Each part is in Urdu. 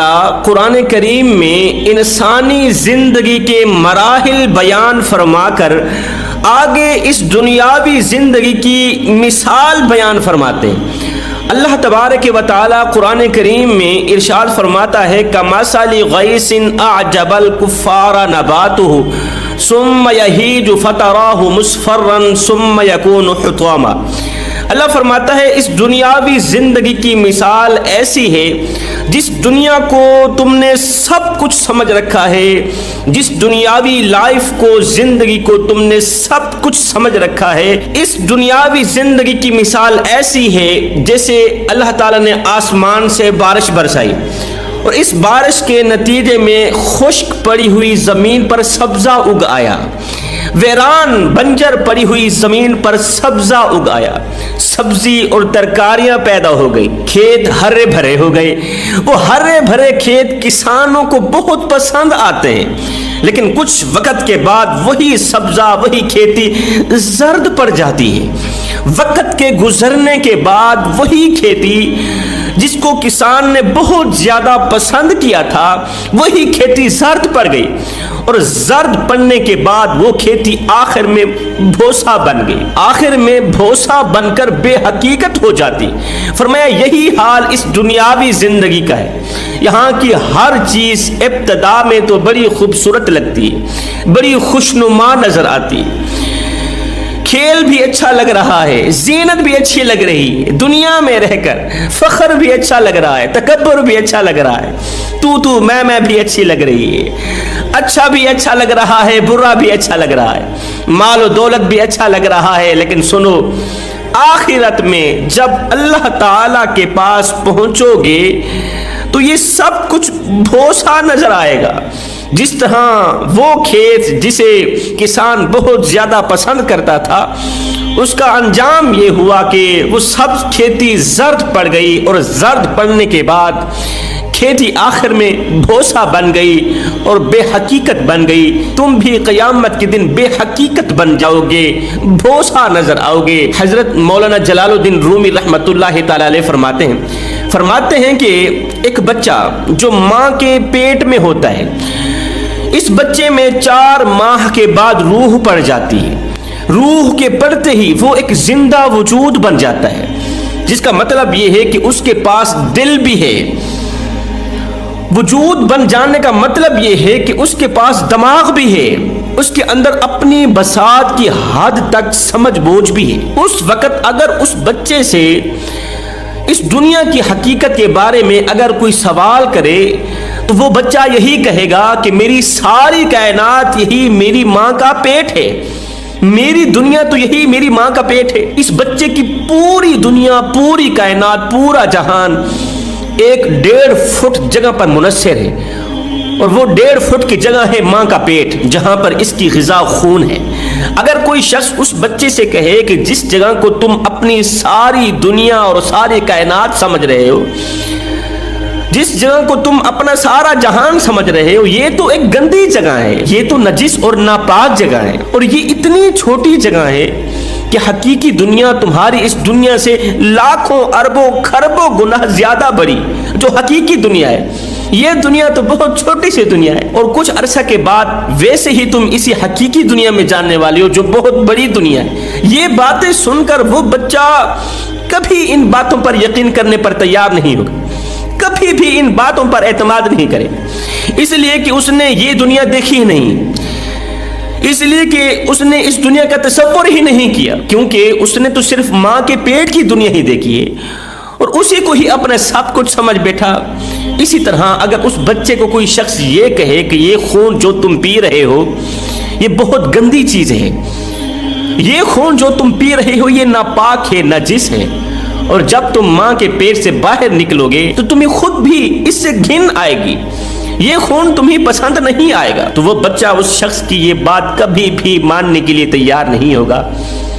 تعالی قرآن کریم میں انسانی زندگی کے مراحل بیان فرما کر آگے اس دنیاوی زندگی کی مثال بیان فرماتے ہیں۔ اللہ تبارک و تعالی قرآن کریم میں ارشاد فرماتا ہے کمثل غیث اعجب الکفار نباتہ ثم یہیج فتراہ مصفرا ثم یکون حطاما۔ اللہ فرماتا ہے اس دنیاوی زندگی کی مثال ایسی ہے جس دنیا کو تم نے سب کچھ سمجھ رکھا ہے، جس دنیاوی لائف کو، زندگی کو تم نے سب کچھ سمجھ رکھا ہے، اس دنیاوی زندگی کی مثال ایسی ہے جیسے اللہ تعالیٰ نے آسمان سے بارش برسائی اور اس بارش کے نتیجے میں خشک پڑی ہوئی زمین پر سبزہ اگ آیا، ویران بنجر پڑی ہوئی زمین پر سبزہ اگ آیا، سبزی اور ترکاریاں پیدا ہو گئی، کھیت ہرے بھرے ہو گئے۔ وہ ہرے بھرے کھیت کسانوں کو بہت پسند آتے ہیں، لیکن کچھ وقت کے بعد وہی سبزہ، وہی کھیتی زرد پڑ جاتی ہے۔ وقت کے گزرنے کے بعد وہی کھیتی جس کو کسان نے بہت زیادہ پسند کیا تھا، وہی کھیتی زرد پڑ گئی، اور زرد پڑنے کے بعد وہ کھیتی آخر میں بھوسا بن گئی، آخر میں بھوسا بن کر بے حقیقت ہو جاتی۔ فرمایا یہی حال اس دنیاوی زندگی کا ہے۔ یہاں کی ہر چیز ابتدا میں تو بڑی خوبصورت لگتی ہے، بڑی خوشنما نظر آتی ہے، کھیل بھی اچھا لگ رہا ہے، زینت بھی اچھی لگ رہی ہے، دنیا میں رہ کر فخر بھی اچھا لگ رہا ہے، تکبر بھی اچھا لگ رہا ہے، تو میں بھی اچھی لگ رہی ہے، اچھا بھی اچھا لگ رہا ہے، برا بھی اچھا لگ رہا ہے، مال و دولت بھی اچھا لگ رہا ہے، لیکن سنو آخرت میں جب اللہ تعالیٰ کے پاس پہنچو گے تو یہ سب کچھ بھوسا نظر آئے گا۔ جس طرح وہ کھیت جسے کسان بہت زیادہ پسند کرتا تھا، اس کا انجام یہ ہوا کہ وہ سب کھیتی زرد پڑ گئی، اور زرد پڑنے کے بعد کھیتی آخر میں بھوسا بن گئی اور بے حقیقت بن گئی۔ تم بھی قیامت کے دن بے حقیقت بن جاؤ گے، بھوسا نظر آؤ گے۔ حضرت مولانا جلال الدین رومی رحمۃ اللہ تعالی علیہ فرماتے ہیں کہ ایک بچہ جو ماں کے پیٹ میں ہوتا ہے، اس بچے میں 4 ماہ کے بعد روح پڑ جاتی ہے۔ روح کے پڑتے ہی وہ ایک زندہ وجود بن جاتا ہے، جس کا مطلب یہ ہے کہ اس کے پاس دل بھی ہے۔ وجود بن جانے کا مطلب یہ ہے کہ اس کے پاس دماغ بھی ہے، اس کے اندر اپنی بساط کی حد تک سمجھ بوجھ بھی ہے۔ اس وقت اگر اس بچے سے اس دنیا کی حقیقت کے بارے میں اگر کوئی سوال کرے تو وہ بچہ یہی کہے گا کہ میری ساری کائنات یہی میری ماں کا پیٹ ہے، میری دنیا تو یہی میری ماں کا پیٹ ہے۔ اس بچے کی پوری دنیا، پوری کائنات، پورا جہان ایک 1.5 فٹ جگہ پر منحصر ہے، اور وہ 1.5 فٹ کی جگہ ہے ماں کا پیٹ، جہاں پر اس کی غذا خون ہے۔ اگر کوئی شخص اس بچے سے کہے کہ جس جگہ کو تم اپنی ساری دنیا اور ساری کائنات سمجھ رہے ہو، جس جگہ کو تم اپنا سارا جہان سمجھ رہے ہو، یہ تو ایک گندی جگہ ہے، یہ تو نجس اور ناپاک جگہ ہے، اور یہ اتنی چھوٹی جگہ ہے کہ حقیقی دنیا تمہاری اس دنیا سے لاکھوں اربوں کھربوں گنا زیادہ بڑی جو حقیقی دنیا ہے، یہ دنیا تو بہت چھوٹی سی دنیا ہے، اور کچھ عرصہ کے بعد ویسے ہی تم اسی حقیقی دنیا میں جاننے والے ہو جو بہت بڑی دنیا ہے۔ یہ باتیں سن کر وہ بچہ کبھی ان باتوں پر یقین کرنے پر تیار نہیں ہوگا، کبھی بھی ان باتوں پر اعتماد نہیں کرے، اس لیے کہ اس نے یہ دنیا دیکھی ہی نہیں، اس لیے کہ اس نے اس دنیا کا تصور ہی نہیں کیا، کیونکہ اس نے تو صرف ماں کے پیٹ کی دنیا ہی دیکھی ہے اور اسی کو ہی اپنا سب کچھ سمجھ بیٹھا۔ اسی طرح اگر اس بچے کو کوئی شخص یہ کہے کہ یہ خون جو تم پی رہے ہو یہ بہت گندی چیز ہے، یہ خون جو تم پی رہے ہو یہ ناپاک ہے، نجس ہے، اور جب تم ماں کے پیٹ سے باہر نکلو گے تو تمہیں خود بھی اس سے گھن آئے گی، یہ خون تمہیں پسند نہیں آئے گا، تو وہ بچہ اس شخص کی یہ بات کبھی بھی ماننے کے لیے تیار نہیں ہوگا،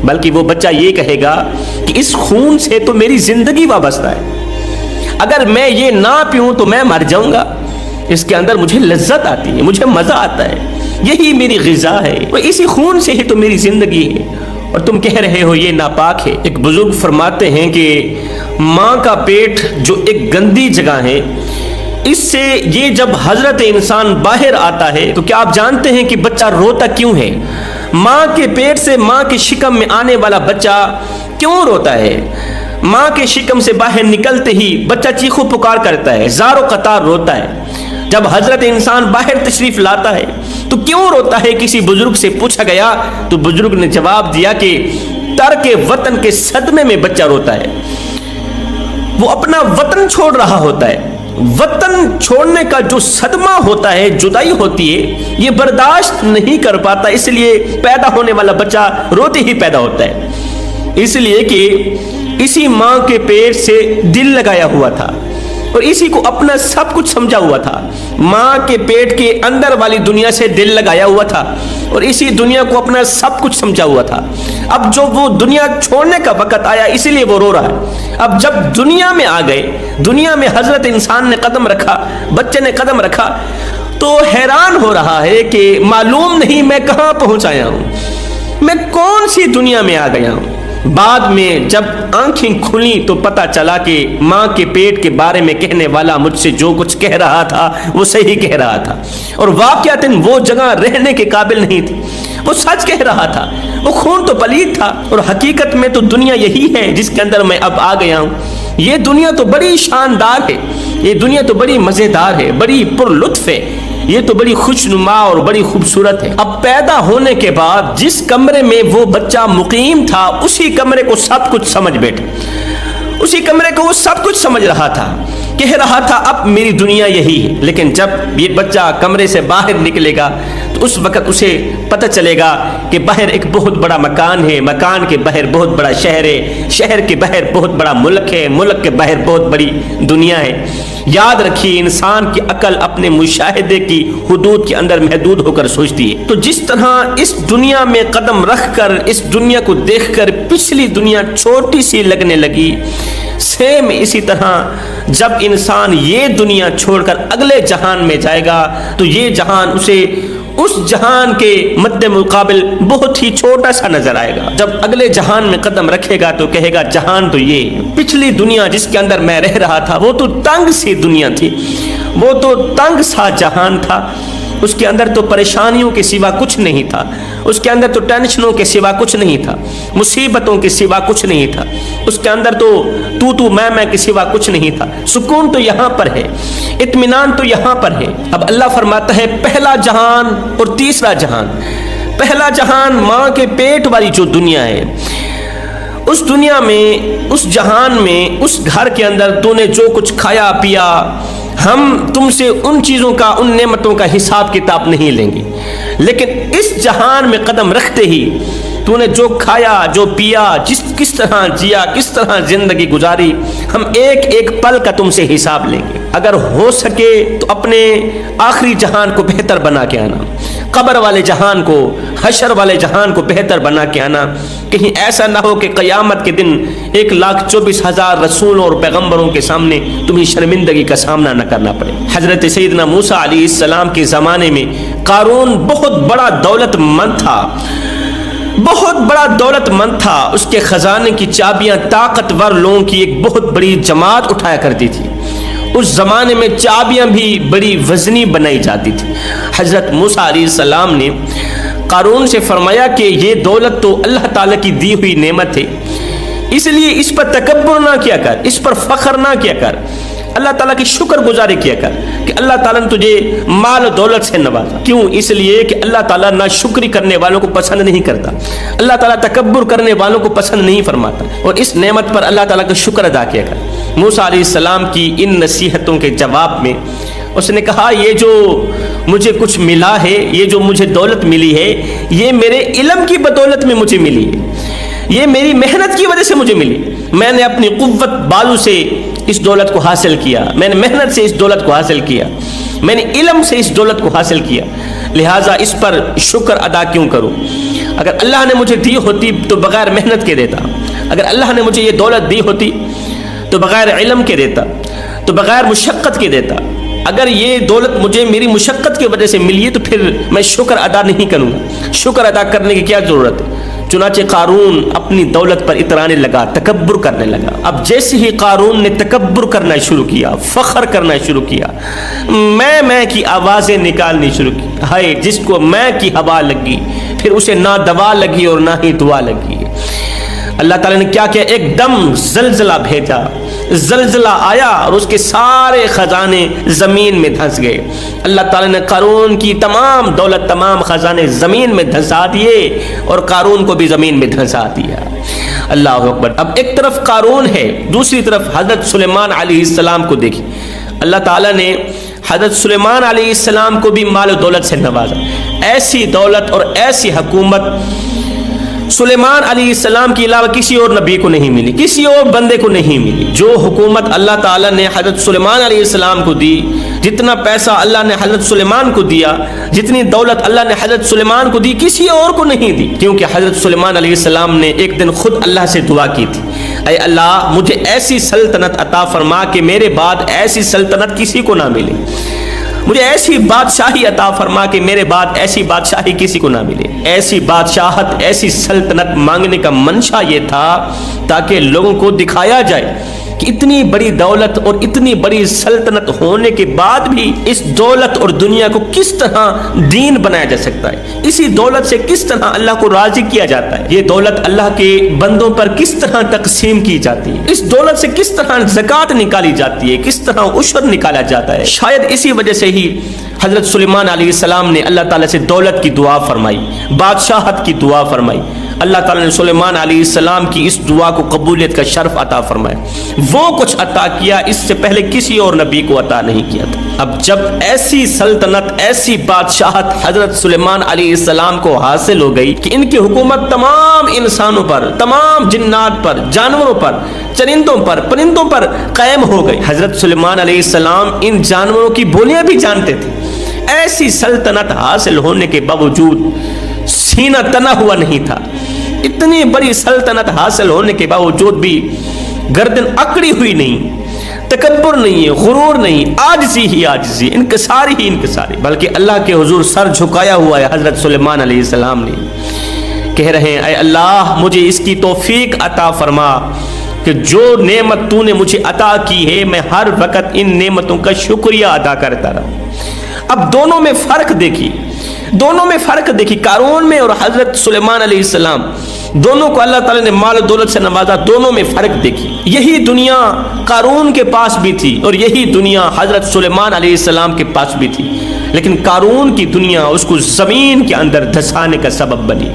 بلکہ وہ بچہ یہ کہے گا کہ اس خون سے تو میری زندگی وابستہ ہے، اگر میں یہ نہ پیوں تو میں مر جاؤں گا، اس کے اندر مجھے لذت آتی ہے، مجھے مزہ آتا ہے، یہی میری غذا ہے، وہ اسی خون سے ہی تو میری زندگی ہے، اور تم کہہ رہے ہو یہ ناپاک ہے۔ ایک بزرگ فرماتے ہیں کہ ماں کا پیٹ جو ایک گندی جگہ ہے، اس سے یہ جب حضرت انسان باہر آتا ہے تو کیا آپ جانتے ہیں کہ بچہ روتا کیوں ہے؟ ماں کے پیٹ سے، ماں کے شکم میں آنے والا بچہ کیوں روتا ہے؟ ماں کے شکم سے باہر نکلتے ہی بچہ چیخو پکار کرتا ہے، زار و قطار روتا ہے۔ جب حضرت انسان باہر تشریف لاتا ہے تو کیوں روتا ہے؟ کسی بزرگ سے پوچھا گیا تو بزرگ نے جواب دیا کہ ترک وطن کے صدمے میں بچہ روتا ہے۔ وہ اپنا وطن چھوڑ رہا ہوتا ہے، وطن چھوڑنے کا جو صدمہ ہوتا ہے، جدائی ہوتی ہے، یہ برداشت نہیں کر پاتا، اس لیے پیدا ہونے والا بچہ روتے ہی پیدا ہوتا ہے، اس لیے کہ اسی ماں کے پیٹ سے دل لگایا ہوا تھا اور اسی کو اپنا سب کچھ سمجھا ہوا تھا۔ ماں کے پیٹ کے اندر والی دنیا سے دل لگایا ہوا تھا اور اسی دنیا کو اپنا سب کچھ سمجھا ہوا تھا۔ اب جو وہ دنیا چھوڑنے کا وقت آیا اسی لیے وہ رو رہا ہے۔ اب جب دنیا میں آ گئے، دنیا میں حضرت انسان نے قدم رکھا، بچے نے قدم رکھا، تو حیران ہو رہا ہے کہ معلوم نہیں میں کہاں پہنچ آیا ہوں، میں کون سی دنیا میں آ گیا ہوں۔ بعد میں جب آنکھیں کھلی تو پتا چلا کہ ماں کے پیٹ کے بارے میں کہنے والا مجھ سے جو کچھ کہہ رہا تھا وہ صحیح کہہ رہا تھا، اور واقعتاً وہ جگہ رہنے کے قابل نہیں تھی، وہ سچ کہہ رہا تھا، وہ خون تو پلید تھا، اور حقیقت میں تو دنیا یہی ہے جس کے اندر میں اب آ گیا ہوں۔ یہ دنیا تو بڑی شاندار ہے، یہ دنیا تو بڑی مزیدار ہے، بڑی پر لطف ہے، یہ تو بڑی خوشنما اور بڑی خوبصورت ہے۔ اب پیدا ہونے کے بعد جس کمرے میں وہ بچہ مقیم تھا اسی کمرے کو سب کچھ سمجھ بیٹھا، اسی کمرے کو وہ سب کچھ سمجھ رہا تھا، کہہ رہا تھا اب میری دنیا یہی ہے۔ لیکن جب یہ بچہ کمرے سے باہر نکلے گا تو اس وقت اسے پتہ چلے گا کہ باہر ایک بہت بڑا مکان ہے، مکان کے باہر بہت بڑا شہر ہے، شہر کے باہر بہت بڑا ملک ہے، ملک کے باہر بہت بڑی دنیا ہے۔ یاد رکھیے انسان کی عقل اپنے مشاہدے کی حدود کے اندر محدود ہو کر سوچتی ہے۔ تو جس طرح اس دنیا میں قدم رکھ کر، اس دنیا کو دیکھ کر پچھلی دنیا چھوٹی سی لگنے لگی، سیم اسی طرح جب انسان یہ دنیا چھوڑ کر اگلے جہان میں جائے گا تو یہ جہان اسے اس جہان کے مد مقابل بہت ہی چھوٹا سا نظر آئے گا۔ جب اگلے جہان میں قدم رکھے گا تو کہے گا جہان تو یہ، پچھلی دنیا جس کے اندر میں رہ رہا تھا وہ تو تنگ سی دنیا تھی، وہ تو تنگ سا جہان تھا، اس کے اندر تو پریشانیوں کے سوا کچھ نہیں تھا، اس کے اندر تو ٹینشنوں کے سوا کچھ نہیں تھا، مصیبتوں کے سوا کچھ نہیں تھا، اس کے اندر تو میں کے سوا کچھ نہیں تھا۔ سکون تو یہاں پر ہے، اطمینان تو یہاں پر ہے۔ اب اللہ فرماتا ہے پہلا جہان اور تیسرا جہان۔ پہلا جہان ماں کے پیٹ والی جو دنیا ہے، اس دنیا میں، اس جہان میں، اس گھر کے اندر تو نے جو کچھ کھایا پیا، ہم تم سے ان چیزوں کا، ان نعمتوں کا حساب کتاب نہیں لیں گے۔ لیکن اس جہان میں قدم رکھتے ہی تو نے جو کھایا، جو پیا، کس طرح جیا، کس طرح زندگی گزاری، ہم ایک ایک پل کا تم سے حساب لیں گے۔ اگر ہو سکے تو اپنے آخری جہان کو بہتر بنا کے آنا، قبر والے جہان کو، حشر والے جہان کو بہتر بنا کے آنا، کہیں ایسا نہ ہو کہ قیامت کے دن 1,24,000 رسولوں اور پیغمبروں کے سامنے تمہیں شرمندگی کا سامنا نہ کرنا پڑے۔ حضرت سیدنا موسیٰ علیہ السلام کے زمانے میں قارون بہت بڑا دولت مند تھا، بہت بڑا دولت مند تھا، اس کے خزانے کی چابیاں طاقتور لوگوں کی ایک بہت بڑی جماعت اٹھایا کرتی تھی۔ اس زمانے میں چابیاں بھی بڑی وزنی بنائی جاتی تھی۔ حضرت موسیٰ علیہ السلام نے قارون سے فرمایا کہ یہ دولت تو اللہ تعالیٰ کی دی ہوئی نعمت ہے، اس لیے اس پر تکبر نہ کیا کر، اس پر فخر نہ کیا کر، اللہ تعالیٰ کی شکر گزاری کیا کر کہ اللہ تعالیٰ نے تجھے مال و دولت سے نوازا۔ کیوں؟ اس لیے کہ اللہ تعالیٰ ناشکری کرنے والوں کو پسند نہیں کرتا، اللہ تعالیٰ تکبر کرنے والوں کو پسند نہیں فرماتا، اور اس نعمت پر اللہ تعالیٰ کا شکر ادا کیا کر۔ موسیٰ علیہ السلام کی ان نصیحتوں کے جواب میں اس نے کہا یہ جو مجھے کچھ ملا ہے، یہ جو مجھے دولت ملی ہے، یہ میرے علم کی بدولت میں مجھے ملی ہے، یہ میری محنت کی وجہ سے مجھے ملی، میں نے اپنی قوت بازو سے اس دولت کو حاصل کیا، میں نے محنت سے اس دولت کو حاصل کیا، میں نے علم سے اس دولت کو حاصل کیا، لہٰذا اس پر شکر ادا کیوں کروں؟ اگر اللہ نے مجھے دی ہوتی تو بغیر محنت کے دیتا، اگر اللہ نے مجھے یہ دولت دی ہوتی تو بغیر علم کے دیتا، تو بغیر مشقت کے دیتا۔ اگر یہ دولت مجھے میری مشقت کی وجہ سے ملی ہے تو پھر میں شکر ادا نہیں کروں گا۔ شکر ادا کرنے کی کیا ضرورت ہے؟ چنانچہ قارون اپنی دولت پر اترانے لگا، تکبر کرنے لگا۔ اب جیسے ہی قارون نے تکبر کرنا شروع کیا، فخر کرنا شروع کیا، میں کی آوازیں نکالنی شروع کی، ہائے جس کو میں کی ہوا لگی پھر اسے نہ دوا لگی اور نہ ہی دعا لگی۔ اللہ تعالیٰ نے کیا کیا؟ ایک دم زلزلہ بھیجا، زلزلہ آیا اور اس کے سارے خزانے زمین میں دھنس گئے۔ اللہ تعالیٰ نے قارون کی تمام دولت، تمام خزانے زمین میں دھنسا دیے اور قارون کو بھی زمین میں دھنسا دیا۔ اللہ اکبر۔ اب ایک طرف قارون ہے، دوسری طرف حضرت سلیمان علیہ السلام کو دیکھی۔ اللہ تعالیٰ نے حضرت سلیمان علیہ السلام کو بھی مال و دولت سے نوازا۔ ایسی دولت اور ایسی حکومت سلیمان علیہ السلام کے علاوہ کسی اور نبی کو نہیں ملی، کسی اور بندے کو نہیں ملی۔ جو حکومت اللہ تعالیٰ نے حضرت سلیمان علیہ السلام کو دی، جتنا پیسہ اللہ نے حضرت سلیمان کو دیا، جتنی دولت اللہ نے حضرت سلیمان کو دی، کسی اور کو نہیں دی، کیونکہ حضرت سلیمان علیہ السلام نے ایک دن خود اللہ سے دعا کی تھی، اے اللہ مجھے ایسی سلطنت عطا فرما کہ میرے بعد ایسی سلطنت کسی کو نہ ملے، مجھے ایسی بادشاہی عطا فرما کہ میرے بعد ایسی بادشاہی کسی کو نہ ملے۔ ایسی بادشاہت، ایسی سلطنت مانگنے کا منشا یہ تھا تاکہ لوگوں کو دکھایا جائے کہ اتنی بڑی دولت اور اتنی بڑی سلطنت ہونے کے بعد بھی اس دولت اور دنیا کو کس طرح دین بنایا جا سکتا ہے، اسی دولت سے کس طرح اللہ کو راضی کیا جاتا ہے، یہ دولت اللہ کے بندوں پر کس طرح تقسیم کی جاتی ہے، اس دولت سے کس طرح زکوٰۃ نکالی جاتی ہے، کس طرح عشر نکالا جاتا ہے۔ شاید اسی وجہ سے ہی حضرت سلیمان علیہ السلام نے اللہ تعالیٰ سے دولت کی دعا فرمائی، بادشاہت کی دعا فرمائی۔ اللہ تعالیٰ نے سلیمان علیہ السلام کی اس دعا کو قبولیت کا شرف عطا فرمایا۔ وہ کچھ عطا کیا اس سے پہلے کسی اور نبی کو عطا نہیں کیا تھا۔ اب جب ایسی سلطنت، ایسی بادشاہت حضرت سلیمان علیہ السلام کو حاصل ہو گئی کہ ان کی حکومت تمام انسانوں پر، تمام جنات پر، جانوروں پر، چرندوں پر، پرندوں پر قائم ہو گئی۔ حضرت سلیمان علیہ السلام ان جانوروں کی بولیاں بھی جانتے تھے۔ ایسی سلطنت حاصل ہونے کے باوجود سینہ تنا ہوا نہیں تھا، اتنی بڑی سلطنت حاصل ہونے کے باوجود بھی گردن اکڑی ہوئی نہیں، تکبر نہیں ہے، غرور نہیں، عاجزی ہی عاجزی، انکساری ہی انکساری، بلکہ اللہ کے حضور سر جھکایا ہوا ہے حضرت سلیمان علیہ السلام نے۔ کہہ رہے ہیں اے اللہ مجھے اس کی توفیق عطا فرما کہ جو نعمت تو نے مجھے عطا کی ہے میں ہر وقت ان نعمتوں کا شکریہ ادا کرتا رہوں۔ اب دونوں میں فرق دیکھی، دونوں میں فرق دیکھی، قارون میں اور حضرت سلیمان علیہ السلام، دونوں کو اللہ تعالیٰ نے مال و دولت سے نوازا، دونوں میں فرق دیکھی۔ یہی دنیا قارون کے پاس بھی تھی اور یہی دنیا حضرت سلیمان علیہ السلام کے پاس بھی تھی، لیکن قارون کی دنیا اس کو زمین کے اندر دھسانے کا سبب بنی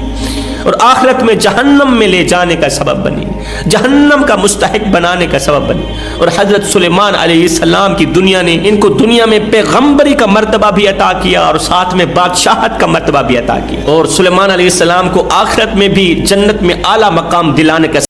اور آخرت میں جہنم میں لے جانے کا سبب بنی، جہنم کا مستحق بنانے کا سبب بنی۔ اور حضرت سلیمان علیہ السلام کی دنیا نے ان کو دنیا میں پیغمبری کا مرتبہ بھی عطا کیا اور ساتھ میں بادشاہت کا مرتبہ بھی عطا کیا، اور سلیمان علیہ السلام کو آخرت میں بھی جنت میں اعلیٰ مقام دلانے کا